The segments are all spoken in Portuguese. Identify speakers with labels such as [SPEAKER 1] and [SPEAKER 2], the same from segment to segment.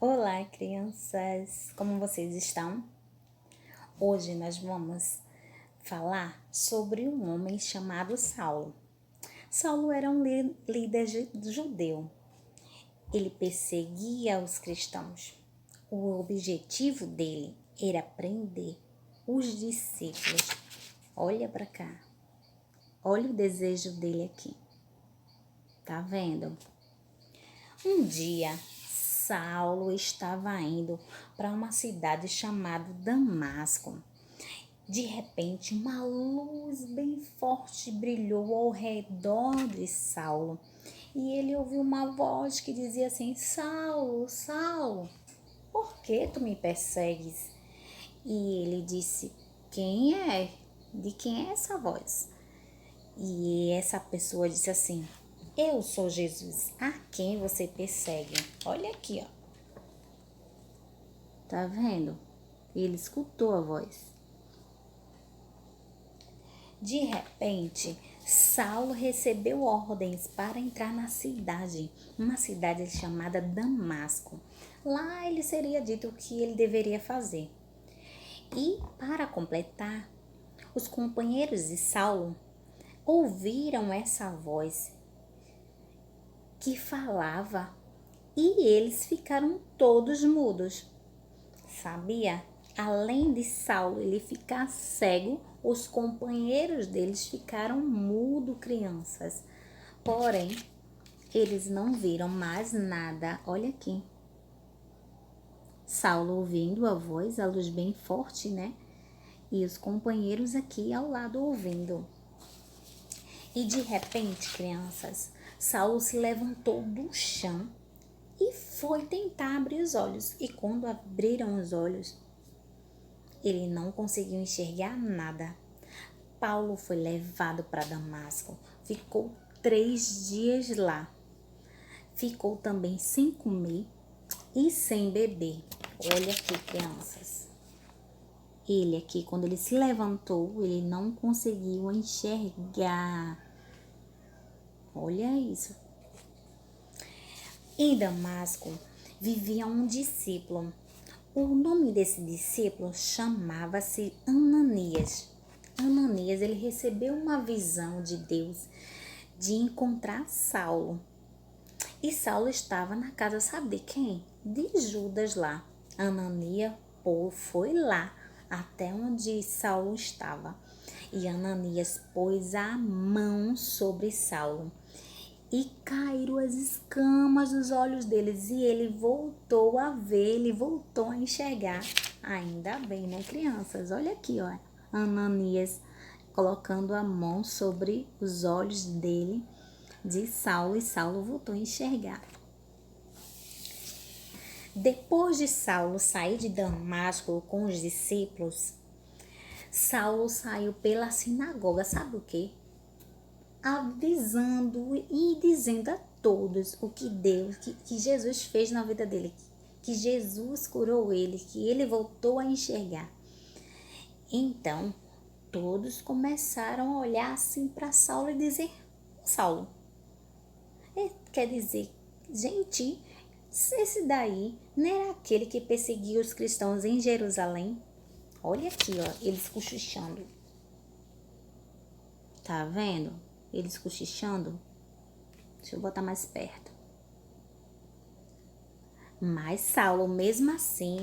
[SPEAKER 1] Olá, crianças! Como vocês estão? Hoje nós vamos falar sobre um homem chamado Saulo. Saulo era um líder judeu. Ele perseguia os cristãos. O objetivo dele era prender os discípulos. Olha para cá. Olha o desejo dele aqui. Tá vendo? Um dia, Saulo estava indo para uma cidade chamada Damasco. De repente, uma luz bem forte brilhou ao redor de Saulo. E ele ouviu uma voz que dizia assim: Saulo, Saulo, por que tu me persegues? E ele disse: Quem é? De quem é essa voz? E essa pessoa disse assim: Eu sou Jesus, a quem você persegue? Olha aqui, ó. Tá vendo? Ele escutou a voz. De repente, Saulo recebeu ordens para entrar na cidade, uma cidade chamada Damasco. Lá ele seria dito o que ele deveria fazer. E para completar, os companheiros de Saulo ouviram essa voz que falava e eles ficaram todos mudos. Sabia? Além de Saulo ele ficar cego, os companheiros deles ficaram mudos, crianças. Porém, eles não viram mais nada. Olha aqui. Saulo ouvindo a voz, a luz bem forte, né? E os companheiros aqui ao lado ouvindo. E de repente, crianças, Saulo se levantou do chão e foi tentar abrir os olhos. E quando abriram os olhos, ele não conseguiu enxergar nada. Paulo foi levado para Damasco. Ficou 3 dias lá. Ficou também sem comer e sem beber. Olha aqui, crianças. Ele aqui, quando ele se levantou, ele não conseguiu enxergar. Olha isso. Em Damasco vivia um discípulo. O nome desse discípulo chamava-se Ananias. Ananias, ele recebeu uma visão de Deus de encontrar Saulo. E Saulo estava na casa, sabe de quem? De Judas lá. Ananias foi lá até onde Saulo estava. E Ananias pôs a mão sobre Saulo. E caíram as escamas dos olhos deles. E ele voltou a ver, ele voltou a enxergar. Ainda bem, né, crianças? Olha aqui, ó. Ananias colocando a mão sobre os olhos dele, de Saulo. E Saulo voltou a enxergar. Depois de Saulo sair de Damasco com os discípulos, Saulo saiu pela sinagoga. Sabe o quê? Avisando e dizendo a todos o que Deus, que Jesus fez na vida dele, que Jesus curou ele, que ele voltou a enxergar. Então, todos começaram a olhar assim para Saulo e dizer: Saulo, quer dizer, gente, esse daí não era aquele que perseguia os cristãos em Jerusalém? Olha aqui, ó, eles cochichando. Tá vendo? Eles cochichando. Deixa eu botar mais perto. Mas Saulo, mesmo assim,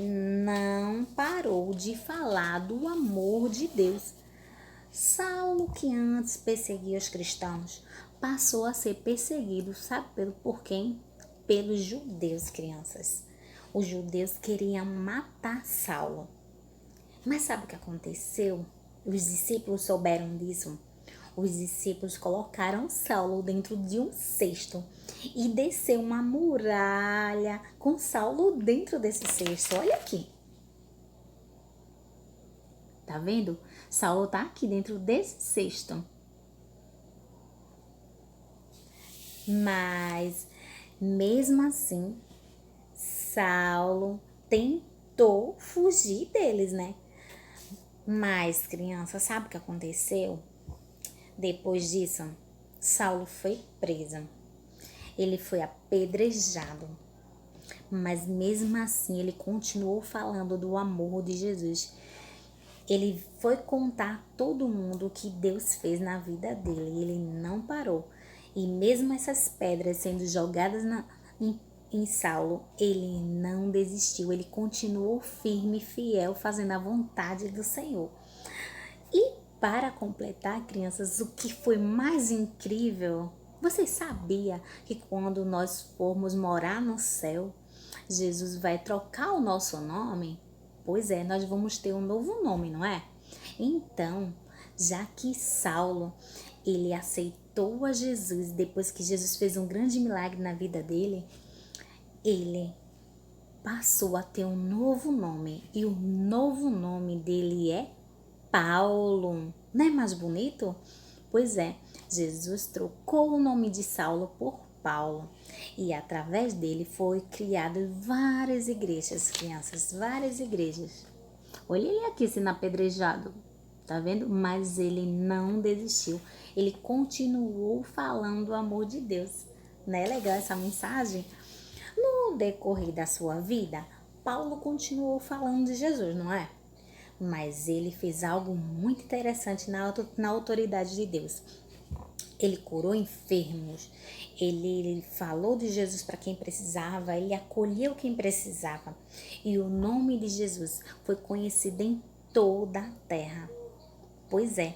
[SPEAKER 1] não parou de falar do amor de Deus. Saulo, que antes perseguia os cristãos, passou a ser perseguido, sabe por quem? Pelos judeus, crianças. Os judeus queriam matar Saulo. Mas sabe o que aconteceu? Os discípulos souberam disso. Os discípulos colocaram Saulo dentro de um cesto e desceu uma muralha com Saulo dentro desse cesto. Olha aqui. Tá vendo? Saulo tá aqui dentro desse cesto. Mas, mesmo assim, Saulo tentou fugir deles, né? Mas, criança, sabe o que aconteceu? Depois disso, Saulo foi preso. Ele foi apedrejado. Mas mesmo assim, ele continuou falando do amor de Jesus. Ele foi contar a todo mundo o que Deus fez na vida dele. Ele não parou. E mesmo essas pedras sendo jogadas em Saulo, ele não desistiu. Ele continuou firme e fiel, fazendo a vontade do Senhor. E para completar, crianças, o que foi mais incrível, você sabia que quando nós formos morar no céu, Jesus vai trocar o nosso nome? Pois é, nós vamos ter um novo nome, não é? Então, já que Saulo, ele aceitou a Jesus depois que Jesus fez um grande milagre na vida dele, ele passou a ter um novo nome. E o novo nome dele é Paulo. Não é mais bonito? Pois é, Jesus trocou o nome de Saulo por Paulo. E através dele foi criado várias igrejas, crianças, várias igrejas. Olha ele aqui sendo apedrejado, tá vendo? Mas ele não desistiu. Ele continuou falando o amor de Deus. Não é legal essa mensagem? No decorrer da sua vida, Paulo continuou falando de Jesus, não é? Mas ele fez algo muito interessante na autoridade de Deus. Ele curou enfermos, ele falou de Jesus para quem precisava, ele acolheu quem precisava. E o nome de Jesus foi conhecido em toda a terra. Pois é,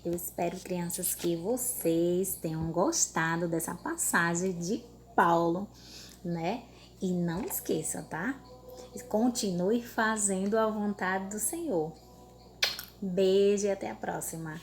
[SPEAKER 1] eu espero, crianças, que vocês tenham gostado dessa passagem de Paulo, né? E não esqueça, tá? Continue fazendo a vontade do Senhor. Beijo e até a próxima.